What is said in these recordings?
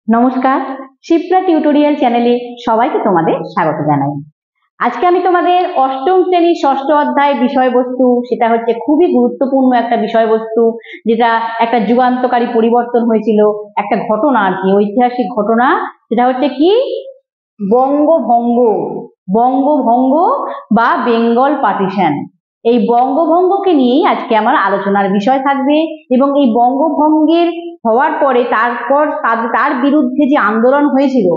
নমস্কার, শিপ্রা টিউটোরিয়াল চ্যানেলে সবাইকে তোমাদের স্বাগত জানাই। আজকে আমি তোমাদের অষ্টম শ্রেণীর ষষ্ঠ অধ্যায় বিষয়বস্তু, সেটা হচ্ছে খুবই গুরুত্বপূর্ণ একটা বিষয়বস্তু, যেটা একটা যুগান্তকারী পরিবর্তন হয়েছিল, একটা ঘটনা আর কি, ঐতিহাসিক ঘটনা। সেটা হচ্ছে কি, বঙ্গভঙ্গ। বঙ্গভঙ্গ বা বেঙ্গল পার্টিশন। এই বঙ্গভঙ্গকে নিয়েই আজকে আমার আলোচনার বিষয় থাকবে, এবং এই বঙ্গভঙ্গের হওয়ার পরে তার বিরুদ্ধে যে আন্দোলন হয়েছিল,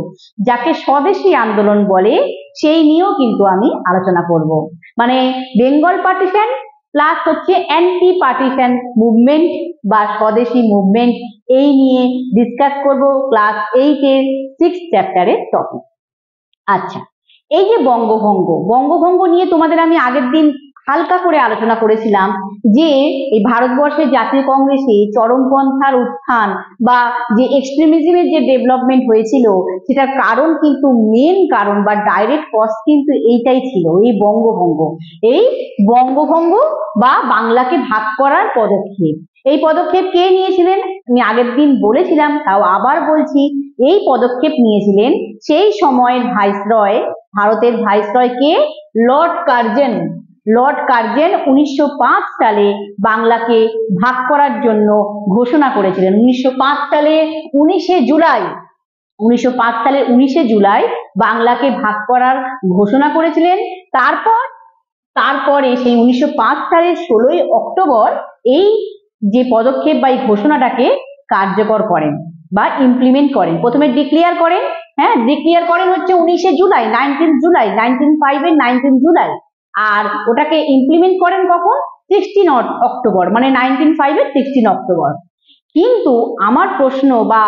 যাকে স্বদেশী আন্দোলন বলে, সেই নিয়েও কিন্তু আমি আলোচনা করব। মানে বেঙ্গল পার্টিশন প্লাস হচ্ছে অ্যান্টি পার্টিশন মুভমেন্ট বা স্বদেশী মুভমেন্ট, এই নিয়ে ডিসকাস করব ক্লাস 8 এর 6th চ্যাপ্টারের টপিক। আচ্ছা, এই যে বঙ্গভঙ্গ নিয়ে তোমাদের আমি আগের দিন হালকা করে আলোচনা করেছিলাম যে এই ভারতবর্ষের জাতীয় কংগ্রেসে চরমপন্থার উত্থান বা যে এক্সট্রিমিজমের যে ডেভেলপমেন্ট হয়েছিল, সেটার কারণ কিন্তু, মেন কারণ বা ডাইরেক্ট কজ কিন্তু এইটাই ছিল, এই বঙ্গভঙ্গ বা বাংলাকে ভাগ করার পদক্ষেপ। এই পদক্ষেপ কে নিয়েছিলেন আমি আগের দিন বলেছিলাম, তাও আবার বলছি, এই পদক্ষেপ নিয়েছিলেন সেই সময়ের ভাইসরয়, ভারতের ভাইসরয় কে, লর্ড কার্জন। লর্ড কার্জন 1905 সালে বাংলাকে ভাগ করার জন্য ঘোষণা করেছিলেন। 1905 সালে 19শে জুলাই 1905 সালের 19শে জুলাই বাংলাকে ভাগ করার ঘোষণা করেছিলেন। তারপরে সেই 1905 সালের 16ই অক্টোবর এই যে পদক্ষেপ বা এই ঘোষণাটাকে কার্যকর করেন বা ইমপ্লিমেন্ট করেন। প্রথমে ডিক্লেয়ার করেন, ডিক্লেয়ার করেন হচ্ছে 19শে জুলাই, 19 জুলাই, 1905 এর 19 জুলাই, আর ওটাকে ইমপ্লিমেন্ট করেন কখন, 16 অক্টোবর, মানে 1905 এর 16 অক্টোবর। কিন্তু আমার প্রশ্ন বা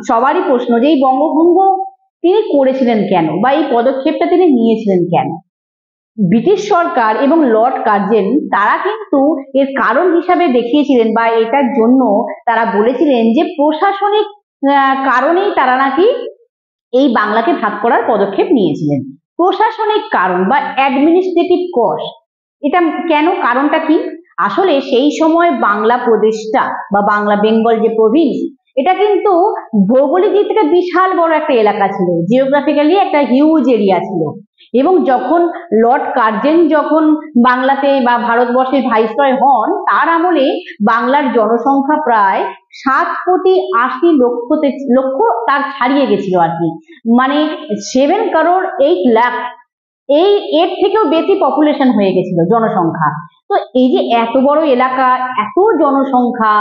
সবারই প্রশ্ন যে এই বঙ্গভঙ্গ তিনি করেছিলেন কেন, বা এই পদক্ষেপটা তিনি নিয়েছিলেন কেন? ব্রিটিশ সরকার এবং লর্ড কার্জন তারা কিন্তু এর কারণ হিসাবে দেখিয়েছিলেন, বা এটার জন্য তারা বলেছিলেন যে প্রশাসনিক কারণেই তারা নাকি এই বাংলাকে ভাগ করার পদক্ষেপ নিয়েছিলেন। প্রশাসনিক কারণ বা অ্যাডমিনিস্ট্রেটিভ কস্ট, এটা কেন, কারণটা কি? আসলে সেই সময় বাংলা প্রদেশটা বা বাংলা বেঙ্গল যে প্রভিন্স, এটা কিন্তু ভৌগোলিক দিক থেকে বিশাল বড় একটা এলাকা ছিল, জিওগ্রাফিক্যালি একটা হিউজ এরিয়া ছিল। এবং যখন লর্ড কার্জন যখন বাংলাতে বা ভারতবর্ষের ভাইসরয় হন, তার আমলে বাংলার জনসংখ্যা প্রায় 7,80,00,000 তার ছাড়িয়ে গেছিল আর কি, মানে 7,08,00,000, এর থেকেও বেশি পপুলেশন হয়ে গেছিল জনসংখ্যা। তো এই যে এত বড় এলাকা, এত জনসংখ্যা,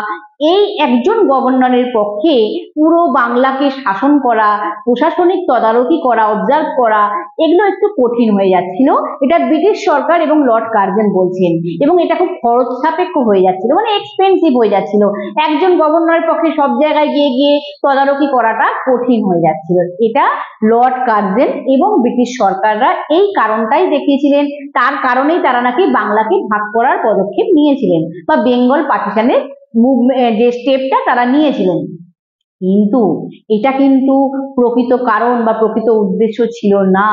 এই একজন গভর্নরের পক্ষে পুরো বাংলাকে শাসন করা, প্রশাসনিক তদারকি করা, অবজার্ভ করা, এগুলো একটু কঠিন হয়ে যাচ্ছিল, এটা ব্রিটিশ সরকার এবং লর্ড কার্জন বলছেন। এবং এটা খুব খরচ সাপেক্ষ হয়ে যাচ্ছিল, মানে এক্সপেন্সিভ হয়ে যাচ্ছিল, একজন গভর্নরের পক্ষে সব জায়গায় গিয়ে গিয়ে তদারকি করাটা কঠিন হয়ে যাচ্ছিল। এটা লর্ড কার্জন এবং ব্রিটিশ সরকাররা এই কারণটাই দেখিয়েছিলেন, তার কারণেই তারা নাকি বাংলাকে ভাগ করার পদক্ষেপ নিয়েছিলেন বা বেঙ্গল পার্টিশনের যে স্টেপটা তারা নিয়েছিলেন। কিন্তু এটা কিন্তু প্রকৃত কারণ বা প্রকৃত উদ্দেশ্য ছিল না।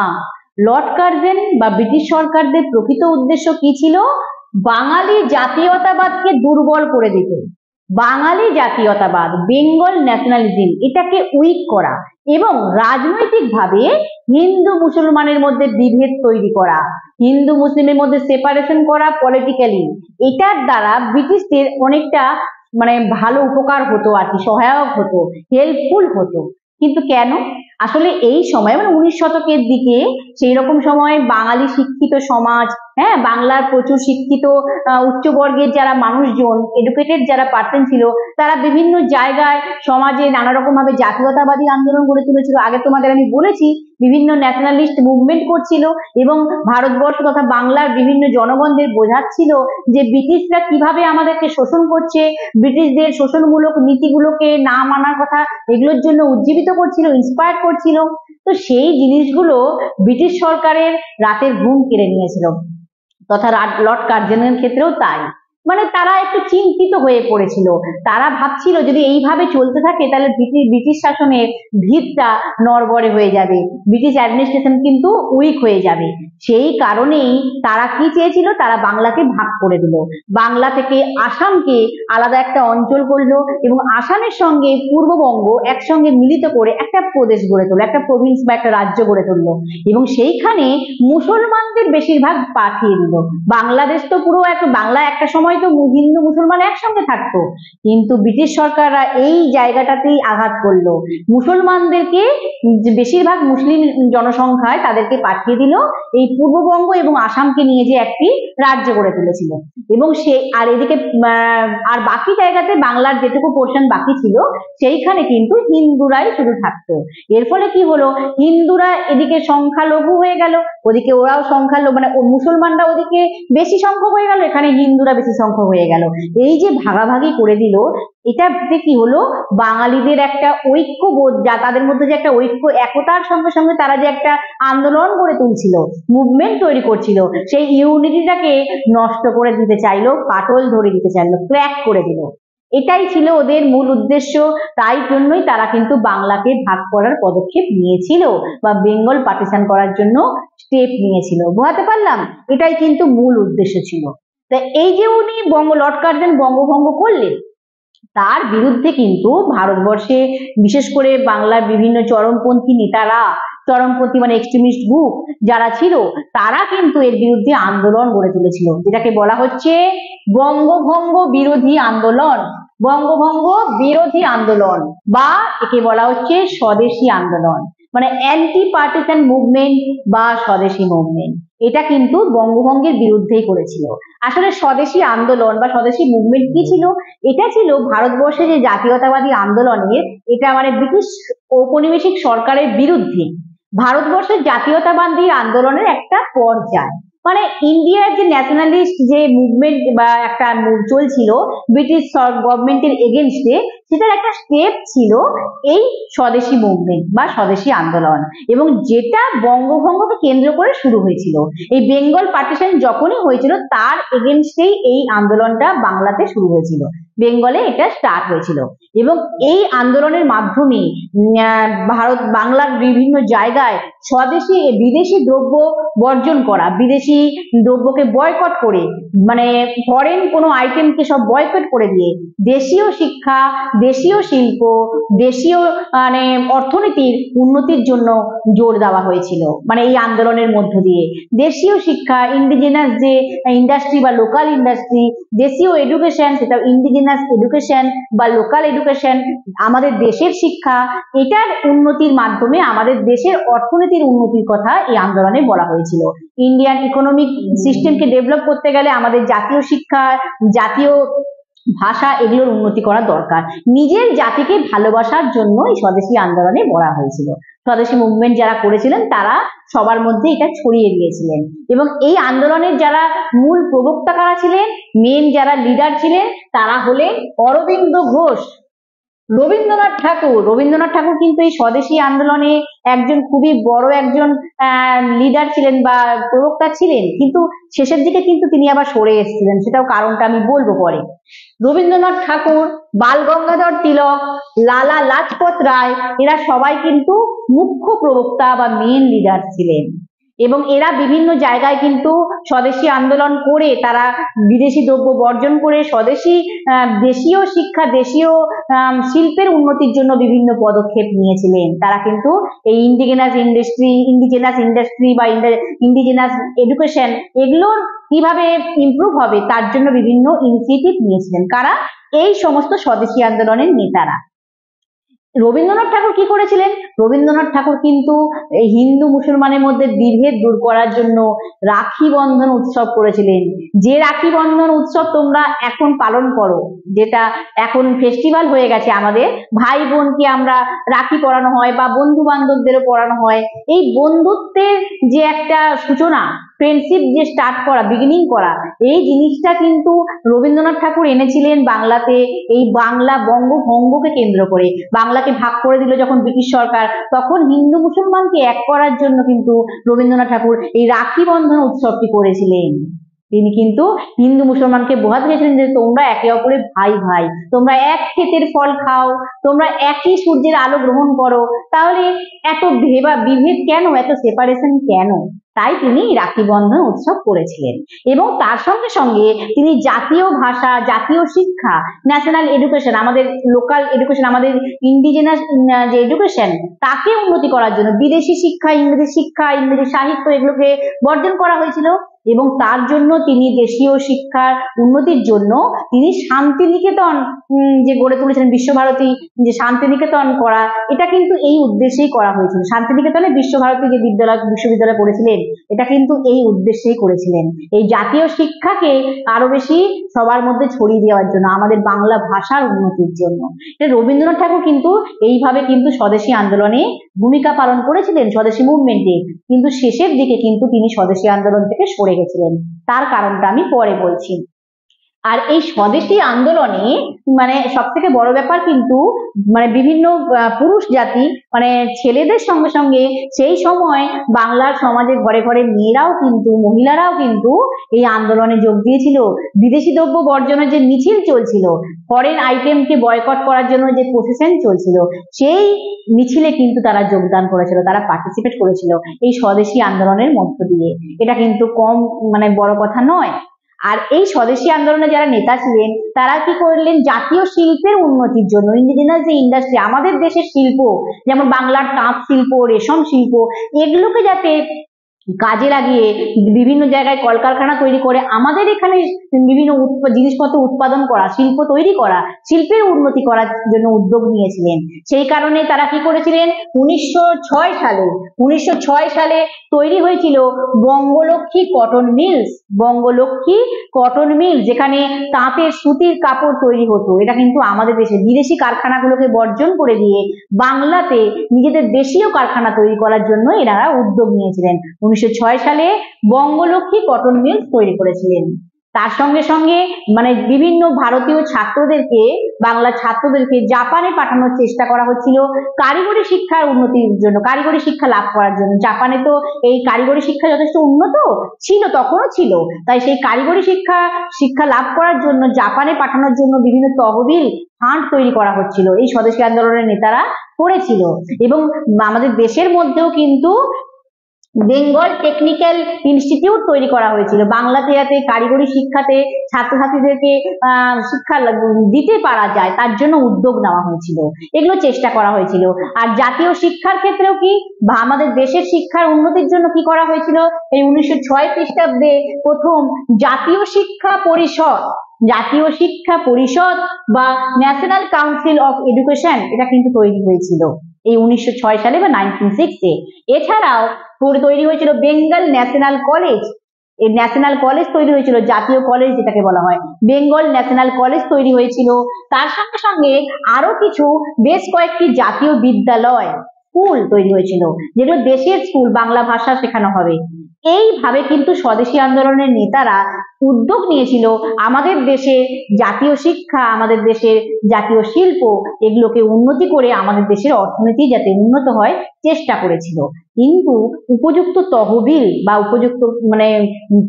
লর্ড কার্জন বা ব্রিটিশ সরকারদের প্রকৃত উদ্দেশ্য কি ছিল? বাঙালি জাতীয়তাবাদকে দুর্বল করে দিতে, বাঙালি জাতীয়তাবাদ, বেঙ্গল ন্যাশনালিজম, এটাকে উইক করা এবং রাজনৈতিকভাবে হিন্দু মুসলমানের মধ্যে বিভেদ তৈরি করা, হিন্দু মুসলিমের মধ্যে সেপারেশন করা পলিটিক্যালি, এটার দ্বারা ব্রিটিশদের অনেকটা মানে ভালো উপকার হতো আর কি, সহায়ক হতো, হেল্পফুল হতো। কিন্তু কেন? আসলে এই সময় মানে 19 শতকের দিকে সেই রকম সময় বাঙালি শিক্ষিত সমাজ, বাংলার প্রচুর শিক্ষিত উচ্চবর্গের যারা মানুষজন, এডুকেটেড যারা পার্সন ছিল, তারা বিভিন্ন জায়গায় সমাজে নানা রকম ভাবে জাতীয়তাবাদী আন্দোলন গড়ে তুলেছিল। আগে তোমাদের আমি বলেছি, বিভিন্ন ন্যাশনালিস্ট মুভমেন্ট করছিল এবং ভারতবর্ষ তথা বাংলার বিভিন্ন জনগণদের বোঝাচ্ছিল যে ব্রিটিশরা কিভাবে আমাদেরকে শোষণ করছে, ব্রিটিশদের শোষণমূলক নীতিগুলোকে না মানার কথা, এগুলোর জন্য উজ্জীবিত করছিল, ইন্সপায়ার করছিল। তো সেই জিনিসগুলো ব্রিটিশ সরকারের রাতের ঘুম কেড়ে নিয়েছিল, তথা লর্ড কার্জনের ক্ষেত্রেও তাই। মানে তারা একটু চিন্তিত হয়ে পড়েছিল। তারা ভাবছিল যদি এইভাবে চলতে থাকে তাহলে ব্রিটিশ শাসনের ভিতটা নড়বড়ে হয়ে যাবে, ব্রিটিশ অ্যাডমিনিস্ট্রেশন কিন্তু উইক হয়ে যাবে। সেই কারণেই তারা কি চেয়েছিল, তারা বাংলাকে ভাগ করে দিল, বাংলা থেকে আসামকে আলাদা একটা অঞ্চল করলো এবং আসামের সঙ্গে পূর্ববঙ্গ একসঙ্গে মিলিত করে একটা প্রদেশ গড়ে তুললো, একটা প্রভিন্স বা একটা রাজ্য গড়ে তুললো এবং সেইখানে মুসলমানদের বেশিরভাগ পাঠিয়ে দিল। বাংলাদেশ তো পুরো বাংলা একটা সময় তো হিন্দু মুসলমান একসঙ্গে থাকতো, কিন্তু ব্রিটিশ সরকাররা এই জায়গাটাতেই আঘাত করলো, মুসলমানদেরকে বেশিরভাগ মুসলিম জনসংখ্যায় তাদেরকে পাঠিয়ে দিল এই পূর্ববঙ্গ এবং আসামকে নিয়ে যে একটি রাজ্য গড়ে তুলেছিল। এবং সে আর এদিকে আর বাকি জায়গাতে বাংলার যেটুকু পোর্শন বাকি ছিল সেইখানে কিন্তু হিন্দুরাই শুধু থাকতো। এর ফলে কি হলো, হিন্দুরা এদিকে সংখ্যালঘু হয়ে গেল, ওদিকে ওরাও সংখ্যালঘু, মানে মুসলমানরা ওদিকে বেশি সংখ্যক হয়ে গেল, এখানে হিন্দুরা বেশি সংখ্যক হয়ে গেল। এই যে ভাগাভাগি করে দিল, এটাতে কি হলো, বাঙালিদের একটা ঐক্যবোধ, যা তাদের মধ্যে যে একটা ঐক্য একতার সঙ্গে সঙ্গে তারা যে একটা আন্দোলন গড়ে তুলছিল, মুভমেন্ট তৈরি করছিল, সেই ইউনিটিটাকে নষ্ট করে দিতে চাইলো, ফাটল ধরে দিতে চাইলো, ক্র্যাক করে দিল। এটাই ছিল ওদের মূল উদ্দেশ্য। তাই জন্যই তারা কিন্তু বাংলাকে ভাগ করার পদক্ষেপ নিয়েছিল বা বেঙ্গল পার্টিশন করার জন্য স্টেপ নিয়েছিল। বোঝাতে পারলাম? এটাই কিন্তু মূল উদ্দেশ্য ছিল। তা এই যে উনি লর্ড কার্জন বঙ্গভঙ্গ করলেন, তার বিরুদ্ধে কিন্তু ভারতবর্ষে বিশেষ করে বাংলার বিভিন্ন চরমপন্থী নেতারা, চরমপন্থী মানে এক্সট্রিমিস্ট গ্রুপ যারা ছিল, তারা কিন্তু এর বিরুদ্ধে আন্দোলন গড়ে তুলেছিল, যেটাকে বলা হচ্ছে বঙ্গভঙ্গ বিরোধী আন্দোলন। বঙ্গভঙ্গ বিরোধী আন্দোলন বা একে বলা হচ্ছে স্বদেশী আন্দোলন, মানে অ্যান্টি পার্টিশন মুভমেন্ট বা স্বদেশী মুভমেন্ট। এটা কিন্তু বঙ্গভঙ্গের বিরুদ্ধেই করেছিল। আসলে স্বদেশী আন্দোলন বা স্বদেশী মুভমেন্ট কি ছিল? এটা ছিল ভারতবর্ষে যে জাতীয়তাবাদী আন্দোলনের, এটা মানে ব্রিটিশ ঔপনিবেশিক সরকারের বিরুদ্ধে ভারতবর্ষের জাতীয়তাবাদী আন্দোলনের একটা পর্যায়। মানে ইন্ডিয়ার যে ন্যাশনালিস্ট যে মুভমেন্ট বা একটা চলছিল ব্রিটিশ গভর্নমেন্টের এগেনস্টে, সেটার একটা স্টেপ ছিল এই স্বদেশী মুভমেন্ট বা স্বদেশী আন্দোলন, এবং যেটা বঙ্গভঙ্গকে কেন্দ্র করে শুরু হয়েছিল। এই বেঙ্গল পার্টিশন যখনই হয়েছিল তার এগেনস্টেই এই আন্দোলনটা বাংলাতে শুরু হয়েছিল, বেঙ্গলে এটা স্টার্ট হয়েছিল। এবং এই আন্দোলনের মাধ্যমে বাংলার বিভিন্ন জায়গায় স্বদেশী বিদেশি দ্রব্য বর্জন করা, বিদেশি দ্রব্যকে বয়কট করে, মানে ফরেন কোনো আইটেমকে সব বয়কট করে দিয়ে দেশীয় শিক্ষা, দেশীয় শিল্প, দেশীয় মানে অর্থনীতির উন্নতির জন্য জোর দেওয়া হয়েছিল। মানে এই আন্দোলনের মধ্য দিয়ে দেশীয় শিক্ষা, ইন্ডিজিনাস যে ইন্ডাস্ট্রি বা লোকাল ইন্ডাস্ট্রি, দেশীয় এডুকেশন, সেটা ইন্ডিজিনাস এডুকেশন বা লোকাল এডুকেশন, আমাদের দেশের শিক্ষা, এটার উন্নতির মাধ্যমে আমাদের দেশের অর্থনীতির উন্নতির কথা এই আন্দোলনে বলা হয়েছিল। ইন্ডিয়ান ইকোনমিক সিস্টেমকে ডেভেলপ করতে গেলে আমাদের জাতীয় শিক্ষা, জাতীয় ভাষা, এগুলোর উন্নতি করা দরকার। নিজের জাতিকে ভালোবাসার জন্য এই স্বদেশী আন্দোলনে বলা হয়েছিল। স্বদেশী মুভমেন্ট যারা করেছিলেন তারা সবার মধ্যে এটা ছড়িয়ে দিয়েছিলেন। এবং এই আন্দোলনের যারা মূল প্রবক্তা কারা ছিলেন, মেন যারা লিডার ছিলেন, তারা হলেন অরবিন্দ ঘোষ, রবীন্দ্রনাথ ঠাকুর। রবীন্দ্রনাথ ঠাকুর কিন্তু এই স্বদেশী আন্দোলনে একজন খুবই বড় একজন লিডার ছিলেন বা প্রবক্তা ছিলেন, কিন্তু শেষের দিকে কিন্তু তিনি আবার সরে এসেছিলেন, সেটাও কারণটা আমি বলবো পরে। রবীন্দ্রনাথ ঠাকুর, বাল গঙ্গাধর তিলক, লালা লাজপত রায়, এরা সবাই কিন্তু মুখ্য প্রবক্তা বা মেন লিডার ছিলেন। এবং এরা বিভিন্ন জায়গায় কিন্তু স্বদেশী আন্দোলন করে তারা বিদেশি দ্রব্য বর্জন করে স্বদেশী দেশীয় শিক্ষা, দেশীয় শিল্পের উন্নতির জন্য বিভিন্ন পদক্ষেপ নিয়েছিলেন। তারা কিন্তু এই ইন্ডিজিনাস ইন্ডাস্ট্রি বা ইন্ডিজিনাস এডুকেশন, এগুলোর কিভাবে ইমপ্রুভ হবে তার জন্য বিভিন্ন ইনিশিয়েটিভ নিয়েছিলেন। কারা? এই সমস্ত স্বদেশী আন্দোলনের নেতারা। রবীন্দ্রনাথ ঠাকুর কি করেছিলেন? রবীন্দ্রনাথ ঠাকুর কিন্তু হিন্দু মুসলমানের মধ্যে বিভেদ দূর করার জন্য রাখি বন্ধন উৎসব করেছিলেন। যে রাখি বন্ধন উৎসব তোমরা এখন পালন করো, যেটা এখন ফেস্টিভ্যাল হয়ে গেছে, আমাদের ভাই বোনকে আমরা রাখি পরানো হয় বা বন্ধু বান্ধবদেরও পরানো হয়। এই বন্ধুত্বের যে একটা সূচনা, ফ্রেন্ডশিপ যে স্টার্ট করা, বিগিনিং করা, এই জিনিসটা কিন্তু রবীন্দ্রনাথ ঠাকুর এনেছিলেন বাংলাতে। এই বাংলা বঙ্গভঙ্গকে কেন্দ্র করে বাংলাকে ভাগ করে দিল যখন ব্রিটিশ সরকার, তখন হিন্দু মুসলমানকে এক করার জন্য কিন্তু রবীন্দ্রনাথ ঠাকুর এই রাখি বন্ধন উৎসবটি করেছিলেন। তিনি কিন্তু হিন্দু মুসলমানকে বোঝাতে চেয়েছিলেন যে তোমরা একে অপরের ভাই ভাই, তোমরা এক ক্ষেতের ফল খাও, তোমরা একই সূর্যের আলো গ্রহণ করো, তাহলে এত বিভেদ কেন, এত সেপারেশন কেন? তাই তিনি রাখি বন্ধন উৎসব করেছিলেন। এবং তার সঙ্গে সঙ্গে তিনি জাতীয় ভাষা, জাতীয় শিক্ষা, ন্যাশনাল এডুকেশন, আমাদের লোকাল এডুকেশন, আমাদের ইন্ডিজেনাস যে এডুকেশন, তাকে উন্নতি করার জন্য বিদেশি শিক্ষা, ইংরেজি সাহিত্য এগুলোকে বর্জন করা হয়েছিল। এবং তার জন্য তিনি দেশীয় শিক্ষার উন্নতির জন্য তিনি শান্তিনিকেতন যে গড়ে তুলেছিলেন, বিশ্বভারতী যে শান্তিনিকেতন করা, এটা কিন্তু এই উদ্দেশ্যেই করা হয়েছিল। শান্তিনিকেতনে বিশ্বভারতী যে বিশ্ববিদ্যালয় করেছিলেন, এটা কিন্তু এই উদ্দেশ্যেই করেছিলেন, এই জাতীয় শিক্ষাকে আরো বেশি সবার মধ্যে ছড়িয়ে দেওয়ার জন্য, আমাদের বাংলা ভাষার উন্নতির জন্য। রবীন্দ্রনাথ ঠাকুর কিন্তু এইভাবে কিন্তু স্বদেশী আন্দোলনে ভূমিকা পালন করেছিলেন, স্বদেশী মুভমেন্টে, কিন্তু শেষের দিকে কিন্তু তিনি স্বদেশী আন্দোলন থেকে সরে গেছিলেন। তার কারণটা আমি পরে বলছি। আর এই স্বদেশী আন্দোলনে মানে সব থেকে বড় ব্যাপার কিন্তু মানে বিভিন্ন পুরুষ জাতি মানে ছেলেদের সঙ্গে সঙ্গে সেই সময় বাংলার সমাজে ঘরে ঘরে মেয়েরাও কিন্তু, মহিলারাও কিন্তু এই আন্দোলনে যোগ দিয়েছিল। বিদেশি দ্রব্য বর্জনের যে মিছিল চলছিল, ফরেন আইটেমকে বয়কট করার জন্য যে প্রসেশন চলছিল, সেই মিছিলে কিন্তু তারা যোগদান করেছিল, তারা পার্টিসিপেট করেছিল এই স্বদেশী আন্দোলনের মধ্য দিয়ে। এটা কিন্তু কম মানে বড় কথা নয়। আর এই স্বদেশী আন্দোলনে যারা নেতা ছিলেন, তারা কি করলেন, জাতীয় শিল্পের উন্নতির জন্য, ইন্ডিজিনাস যে ইন্ডাস্ট্রি, আমাদের দেশের শিল্প, যেমন বাংলার তাঁত শিল্প, রেশম শিল্প, এগুলোকে যাতে কাজে লাগিয়ে বিভিন্ন জায়গায় কলকারখানা তৈরি করে আমাদের এখানে বিভিন্ন জিনিসপত্র উৎপাদন করা, শিল্প তৈরি করা, শিল্পের উন্নতি করার জন্য উদ্যোগ নিয়েছিলেন। সেই কারণে তারা কি করেছিলেন, 1906 সালে তৈরি হয়েছিল Bangalakshmi cotton mills. Bangalakshmi cotton mill, যেখানে তাঁতের সুতির কাপড় তৈরি হতো। এটা কিন্তু আমাদের দেশে বিদেশি কারখানাগুলোকে বর্জন করে দিয়ে বাংলাতে নিজেদের দেশীয় কারখানা তৈরি করার জন্য এনারা উদ্যোগ নিয়েছিলেন। 1906 সালে বঙ্গলক্ষ্মী কটন মিলস তৈরি করেছিলেন। তার সঙ্গে সঙ্গে মানে বিভিন্ন ভারতীয় ছাত্রদেরকে, বাংলা ছাত্রদেরকে জাপানে পাঠানোর চেষ্টা করা হচ্ছিল কারিগরি শিক্ষার উন্নতির জন্য, কারিগরি শিক্ষা লাভ করার জন্য। জাপানে তো এই কারিগরি শিক্ষা যথেষ্ট উন্নত ছিল, তখনও ছিল, তাই সেই কারিগরি শিক্ষা লাভ করার জন্য জাপানে পাঠানোর জন্য বিভিন্ন তহবিল, ফান্ড তৈরি করা হচ্ছিল, এই স্বদেশী আন্দোলনের নেতারা করেছিল। এবং আমাদের দেশের মধ্যেও কিন্তু বেঙ্গল টেকনিক্যাল ইনস্টিটিউট তৈরি করা হয়েছিল, বাংলাতে যাতে কারিগরি শিক্ষাতে ছাত্রছাত্রীদেরকে শিক্ষা দিতে পারা যায়, তার জন্য উদ্যোগ নেওয়া হয়েছিল, এগুলো চেষ্টা করা হয়েছিল। আর জাতীয় শিক্ষার ক্ষেত্রেও কি, আমাদের দেশের শিক্ষার উন্নতির জন্য কি করা হয়েছিল, এই 1906 খ্রিস্টাব্দে প্রথম জাতীয় শিক্ষা পরিষদ বা ন্যাশনাল কাউন্সিল অফ এডুকেশন, এটা কিন্তু তৈরি হয়েছিল এই 1906 সালে বা 1906-এ। এছাড়াও তৈরি হয়েছিল বেঙ্গল ন্যাশনাল কলেজ। এই ন্যাশনাল কলেজ তৈরি হয়েছিল, জাতীয় কলেজ যেটাকে বলা হয়, বেঙ্গল ন্যাশনাল কলেজ তৈরি হয়েছিল। তার সঙ্গে সঙ্গে আরো কিছু বেশ কয়েকটি জাতীয় বিদ্যালয়, স্কুল তৈরি হয়েছিল, যেগুলো দেশের স্কুল, বাংলা ভাষা শেখানো হবে। এইভাবে কিন্তু স্বদেশী আন্দোলনের নেতারা উদ্যোগ নিয়েছিল আমাদের দেশের জাতীয় শিক্ষা, আমাদের দেশের জাতীয় শিল্প, এগুলোকে উন্নতি করে আমাদের দেশের অর্থনীতি যাতে উন্নত হয় চেষ্টা করেছিল। কিন্তু উপযুক্ত তহবিল বা উপযুক্ত মানে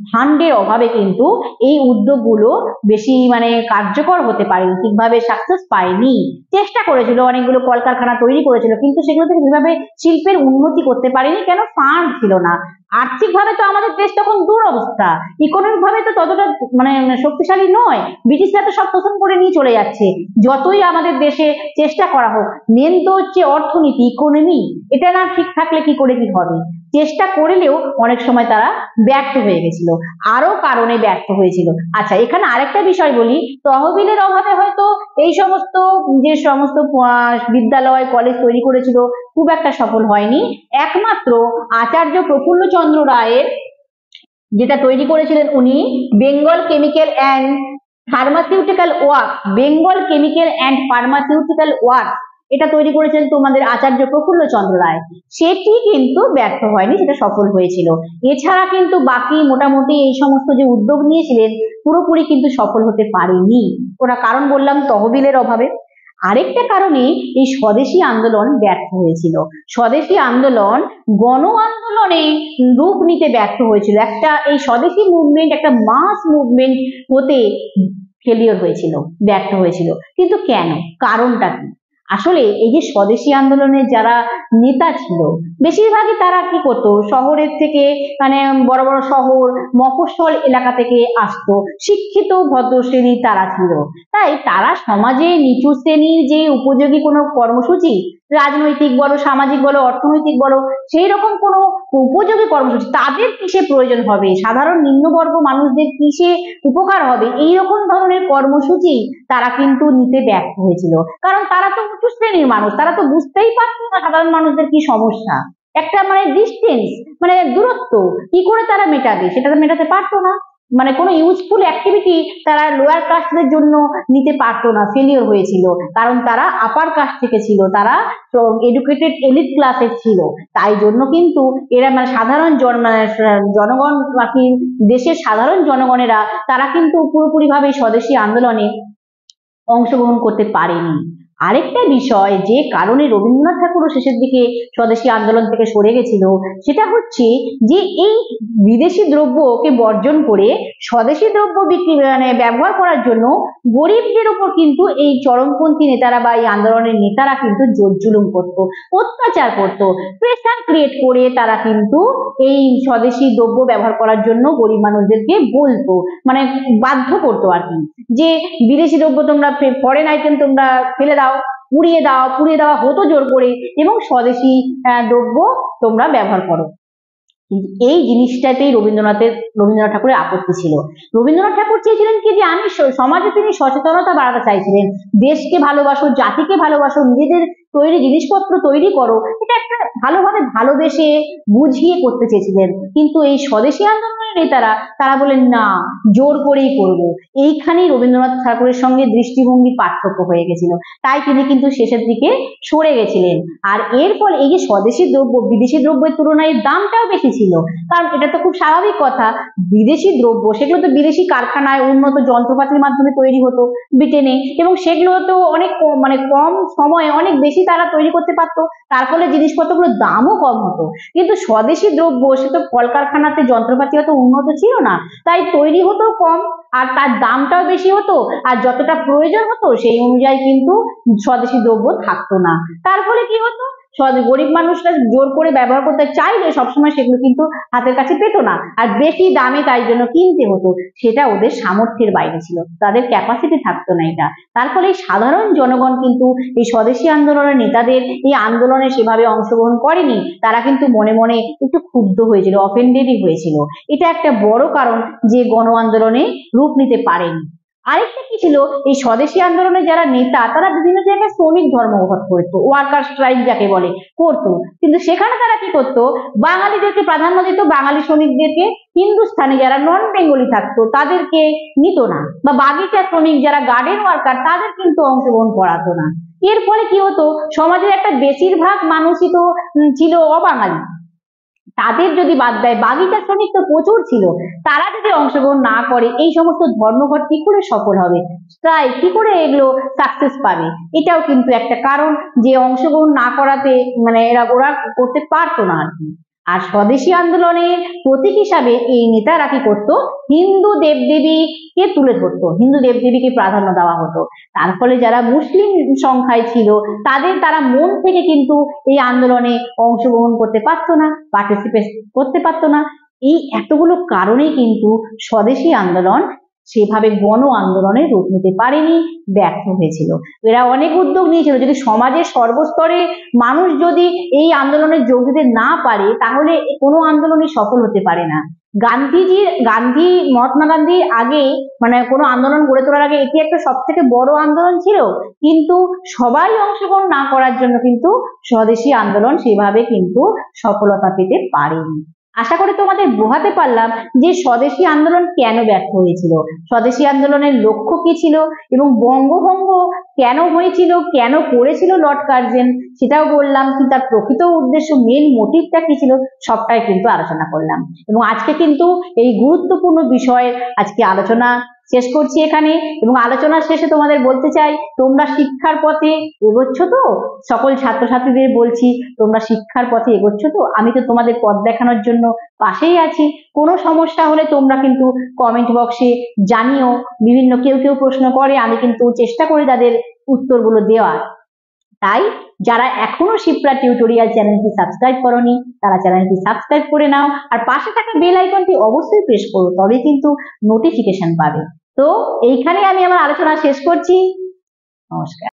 ফান্ডের অভাবে কিন্তু এই উদ্যোগগুলো বেশি মানে কার্যকর হতে পারেনি, ঠিকভাবে সাকসেস পায়নি। চেষ্টা করেছিল, অনেকগুলো কলকারখানা তৈরি করেছিল, কিন্তু সেগুলো থেকে কিভাবে শিল্পের উন্নতি করতে পারেনি, কেন, ফান্ড ছিল না। আর্থিকভাবে তো আমাদের দেশ তখন দুরবস্থা, ইকোনমিক ভাবে তো ততটা মানে শক্তিশালী নয়, ব্রিটিশরা তো সব শোষণ করে নিয়ে চলে যাচ্ছে। যতই আমাদের দেশে চেষ্টা করা হোক, মেন তো হচ্ছে অর্থনীতি, ইকোনমি, এটা না ঠিক থাকলে কি করে কি হবে। চেষ্টা করলেও অনেক সময় তারা ব্যর্থ হয়ে গেছিল, আরো কারণে ব্যর্থ হয়েছিল। আচ্ছা, এখানে আরেকটা বিষয় বলি, তহবিলের অভাবে হয়তো এই সমস্ত বিদ্যালয়, কলেজ তৈরি করেছিল খুব একটা সফল হয়নি। একমাত্র আচার্য প্রফুল্লচন্দ্র রায়ের যেটা তৈরি করেছিলেন, উনি Bengal chemical and pharmaceutical work, এটা তৈরি করেছেন তোমাদের আচার্য প্রফুল্লচন্দ্র রায়। সেটি কিন্তু ব্যর্থ হয়নি, সেটা সফল হয়েছিল। এছাড়া কিন্তু বাকি মোটামুটি এই সমস্ত যে উদ্যোগ নিয়েছিলেন পুরোপুরি কিন্তু সফল হতে পারেনি। ওরা কারণ বললাম তহবিলের অভাবে। আরেকটা কারণে এই স্বদেশী আন্দোলন ব্যর্থ হয়েছিল। স্বদেশী আন্দোলন গণ আন্দোলনে রূপ নিতে ব্যর্থ হয়েছিল। এই স্বদেশী মুভমেন্ট একটা মাস মুভমেন্ট হতে ফেলিওর হয়েছিল, ব্যর্থ হয়েছিল। কিন্তু কেন, কারণটা কি? আসলে এই যে স্বদেশী আন্দোলনের যারা নেতা ছিল, বেশিরভাগই তারা কি করতো, শহরের থেকে মানে বড় বড় শহর মফস্বল এলাকা থেকে আসতো, শিক্ষিত ভদ্র শ্রেণীর তারা ছিল। তাই তারা সমাজে নিচু শ্রেণীর যে উপযোগী কোনো কর্মসূচি, রাজনৈতিক বলো, সামাজিক বলো, অর্থনৈতিক বলো, সেই রকম কোনো উপযোগী কর্মসূচি তাদের কিসে প্রয়োজন হবে, সাধারণ নিম্নবর্গ মানুষদের কিসে উপকার হবে, এইরকম ধরনের কর্মসূচি তারা কিন্তু নিতে ব্যর্থ হয়েছিল। কারণ তারা তো উঁচু শ্রেণীর মানুষ, তারা তো বুঝতেই পারতো না সাধারণ মানুষদের কি সমস্যা। একটা মানে ডিস্টেন্স, মানে দূরত্ব কি করে তারা মেটাবে, সেটা তো মেটাতে পারতো না। মানে কোনো ইউজফুল অ্যাক্টিভিটি তারা লোয়ার কাস্টদের জন্য নিতে পারতো না, ফেলিওর হয়েছিল। কারণ তারা আপার কাস্ট থেকে ছিল, তারা এডুকেটেড এলিট ক্লাসের ছিল। তাই জন্য কিন্তু এরা মানে সাধারণ জনগণ বাকি দেশের সাধারণ জনগণেরা তারা কিন্তু পুরোপুরি ভাবে স্বদেশী আন্দোলনে অংশগ্রহণ করতে পারেনি। আরেকটা বিষয় যে কারণে রবীন্দ্রনাথ ঠাকুরও শেষের দিকে স্বদেশী আন্দোলন থেকে সরে গেছিল, সেটা হচ্ছে যে এই বিদেশি দ্রব্যকে বর্জন করে স্বদেশী দ্রব্য বিক্রি মানে ব্যবহার করার জন্য গরিবদের উপর কিন্তু এই চরমপন্থী নেতারা বা এই আন্দোলনের নেতারা কিন্তু জোর জুলুম করতো, অত্যাচার করতো, প্রেসার ক্রিয়েট করে তারা কিন্তু এই স্বদেশী দ্রব্য ব্যবহার করার জন্য গরিব মানুষদেরকে বলতো, মানে বাধ্য করতো আর কি, যে বিদেশি দ্রব্য তোমরা, ফরেন আইটেম তোমরা ফেলে দাও, পুড়িয়ে দেওয়া হতো জোর করে, এবং স্বদেশী দ্রব্য তোমরা ব্যবহার করো। কিন্তু এই জিনিসটাতেই রবীন্দ্রনাথ ঠাকুরের আপত্তি ছিল। রবীন্দ্রনাথ ঠাকুর চেয়েছিলেন কি, যে আমি সমাজে তিনি সচেতনতা বাড়াতে চাইছিলেন, দেশকে ভালোবাসো, জাতিকে ভালোবাসো, নিজেদের তৈরি জিনিসপত্র তৈরি করো, এটা একটা ভালোভাবে ভালোবেসে বুঝিয়ে করতে চেয়েছিলেন। কিন্তু এই স্বদেশী আন্দোলনের নেতারা তারা বলেন না, জোর করেই করবো। এইখানেই রবীন্দ্রনাথ ঠাকুরের সঙ্গে দৃষ্টিভঙ্গি পার্থক্য হয়ে গেছিল। তাই তিনি কিন্তু শেষের দিকে সরে গেছিলেন। আর এর ফলে এই যে স্বদেশী দ্রব্য বিদেশি দ্রব্যের তুলনায় দামটাও বেশি ছিল, কারণ এটা তো খুব স্বাভাবিক কথা, বিদেশি দ্রব্য সেগুলো তো বিদেশি কারখানায় উন্নত যন্ত্রপাতির মাধ্যমে তৈরি হতো ব্রিটেনে, এবং সেগুলো তো অনেক মানে কম সময়ে অনেক বেশি তারা তৈরি করতে পারতো, তার ফলে জিনিসপত্রগুলোর দামও কম হতো। কিন্তু স্বদেশী দ্রব্য সে তো কলকারখানাতে যন্ত্রপাতি অত উন্নত ছিল না, তাই তৈরি হতো কম, আর তার দামটাও বেশি হতো, আর যতটা প্রয়োজন হতো সেই অনুযায়ী কিন্তু স্বদেশী দ্রব্য থাকতো না। তার ফলে কি হতো, গরিব মানুষরা জোর করে ব্যবহার করতে চাইলে সবসময় সেগুলো কিন্তু হাতের কাছে পেত না, আর বেশি দামে তাই জন্য কিনতে হতো, সেটা ওদের সামর্থ্যের বাইরে ছিল, তাদের ক্যাপাসিটি থাকতো না এটা। তার ফলে সাধারণ জনগণ কিন্তু এই স্বদেশী আন্দোলনের নেতাদের এই আন্দোলনে সেভাবে অংশগ্রহণ করেনি, তারা কিন্তু মনে মনে একটু ক্ষুব্ধ হয়েছিল, অফেন্ডেডই হয়েছিল। এটা একটা বড় কারণ যে গণ আন্দোলনে রূপ নিতে পারেনি। আরেকটা কি ছিল, এই স্বদেশী আন্দোলনের যারা নেতা তারা বিভিন্ন জায়গায় শ্রমিক ধর্মঘট করতো, ওয়ার্কার স্ট্রাইক যাকে বলে, করতো। কিন্তু সেখানে তারা কি করতো, বাঙালিদেরকে প্রাধান্য দিত, বাঙালি শ্রমিকদেরকে, হিন্দুস্থানে যারা নন বেঙ্গলি থাকতো তাদেরকে নিত না, বা বাগিচা শ্রমিক যারা গার্ডেন ওয়ার্কার তাদের কিন্তু অংশগ্রহণ করাতো না। এর ফলে কি হতো, সমাজের একটা বেশিরভাগ মানুষই তো ছিল অবাঙালি, তাদের যদি বাদ দেয়, বাগিচা শ্রমিক তো প্রচুর ছিল, তারা যদি অংশগ্রহণ না করে এই সমস্ত ধর্মঘট কি করে সফল হবে, স্ট্রাইক কি করে এগুলো সাকসেস পাবে, এটাও কিন্তু একটা কারণ যে অংশগ্রহণ না করাতে মানে ওরা করতে পারতো না আর কি। আর স্বদেশী আন্দোলনের প্রতীক হিসাবে এই নেতারা কি করতো, হিন্দু দেবদেবীকে তুলে ধরতো, হিন্দু দেবদেবীকে প্রাধান্য দেওয়া হতো। তার ফলে যারা মুসলিম সংখ্যায় ছিল তারা মন থেকে কিন্তু এই আন্দোলনে অংশগ্রহণ করতে পারতো না, পার্টিসিপেট করতে পারতো না। এই এতগুলো কারণেই কিন্তু স্বদেশী আন্দোলন সেভাবে গণ আন্দোলনে রূপ নিতে পারেনি, ব্যর্থ হয়েছিল। এরা অনেক উদ্যোগ নিয়েছিল, যদি সমাজের সর্বস্তরে মানুষ যদি এই আন্দোলনে যোগ দিতে না পারে তাহলে কোনো আন্দোলনই সফল হতে পারে না। মহাত্মা গান্ধীর আগে মানে কোনো আন্দোলন গড়ে তোলার আগে এটি একটা সব থেকে বড় আন্দোলন ছিল, কিন্তু সবাই অংশগ্রহণ না করার জন্য কিন্তু স্বদেশী আন্দোলন সেভাবে কিন্তু সফলতা পেতে পারেনি। আশা করি তোমাদের বোঝাতে পারলাম যে স্বদেশী আন্দোলন কেন ব্যর্থ হয়েছিল, স্বদেশী আন্দোলনের লক্ষ্য কি ছিল, এবং বঙ্গভঙ্গ কেন হয়েছিল, কেন করেছিল লর্ড কার্জন সেটাও বললাম, কি তার প্রকৃত উদ্দেশ্য মেন মোটিভটা কি ছিল, সবটাই কিন্তু আলোচনা করলাম। এবং আজকে কিন্তু এই গুরুত্বপূর্ণ বিষয়ের আজকে আলোচনা শেষ করছি এখানে। এবং আলোচনার শেষে তোমাদের বলতে চাই, তোমরা শিক্ষার পথে এগোচ্ছ তো? সকল ছাত্রছাত্রীদের বলছি, তোমরা শিক্ষার পথে এগোচ্ছ তো? আমি তো তোমাদের পথ দেখানোর জন্য পাশেই আছি। কোনো সমস্যা হলে তোমরা কিন্তু কমেন্ট বক্সে জানিও। বিভিন্ন কেউ প্রশ্ন করে, আমি কিন্তু চেষ্টা করি তাদের উত্তরগুলো দেওয়ার। তাই যারা এখনো শিপ্রা টিউটোরিয়াল চ্যানেলটি সাবস্ক্রাইব করোনি, তারা চ্যানেলটি সাবস্ক্রাইব করে নাও, আর পাশে থাকা বেল আইকনটি অবশ্যই প্রেস করো, তবে কিন্তু নোটিফিকেশন পাবে। তো এইখানে আমি আমার আলোচনা শেষ করছি। নমস্কার।